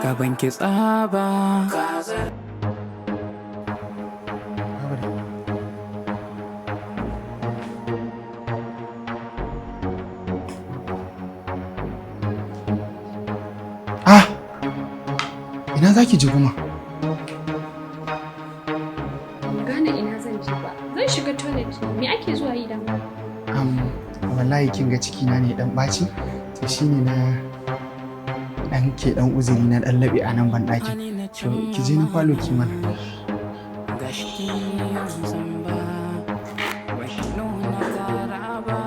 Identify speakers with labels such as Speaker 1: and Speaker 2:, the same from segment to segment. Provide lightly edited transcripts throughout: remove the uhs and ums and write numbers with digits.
Speaker 1: gaban ki tsaba.
Speaker 2: Ah! Ina za ki je kuma?
Speaker 3: Ban gane ina zan je ba. Zan shiga toilet. Me ake zuwa yi dan?
Speaker 2: Wallahi kin ga cikina ne dan ɓaci. To shine na dan ke dan uzuri na dan labe a nan ban ɗakin. To ki je na falo ki mana.
Speaker 1: Gashi yanzu zamba wai nuna taraba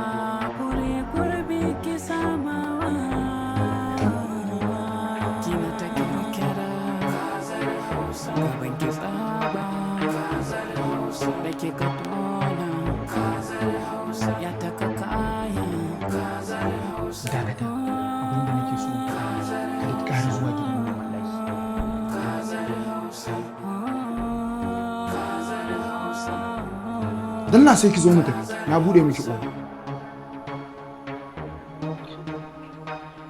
Speaker 1: kure kurbi ki samawa kina ta kirkira gaban ki tsaba da ke ka tona ya taka kaya
Speaker 2: Dakata. Abinda nake so kada ki ƙara zuwa gidan nan wallahi. Dalla sai ki zo mu tafi. Na bude miki ƙofa.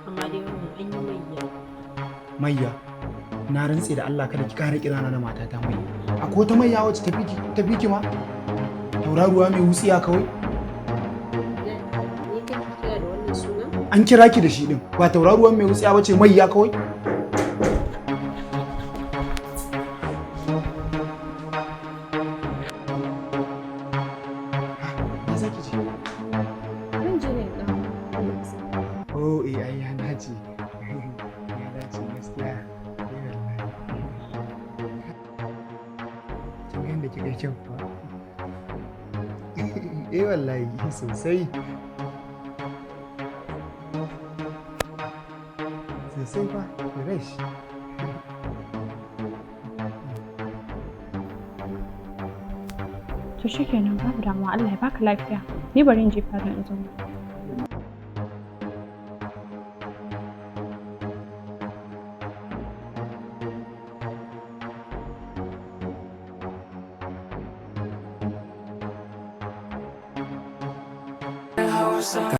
Speaker 3: Amma dai wannan an yi mayya.
Speaker 2: Mayya. Na rantse da Allah kada ki ƙara kirana da matata Mayya. Akwai wata Mayya wacce tafi ki ma? Tauraruwa mai wutsiya kawai.
Speaker 3: Ni kake kira da wannan sunan?
Speaker 2: An kira ki da shi din. Ba tauraruwa mai wutsiya bace Mayya kawai. Na saki ce.
Speaker 3: Zan je ne dan.
Speaker 2: Oh, ai ya dace. Ya dace gaskiya. Kin ga yadda kika yi kyau kuwa? Wallahi sosai. Sosai fa, fresh.
Speaker 4: To shikenan babu damuwa Allah ya baka lafiya. Ni bari in je fara in zauna.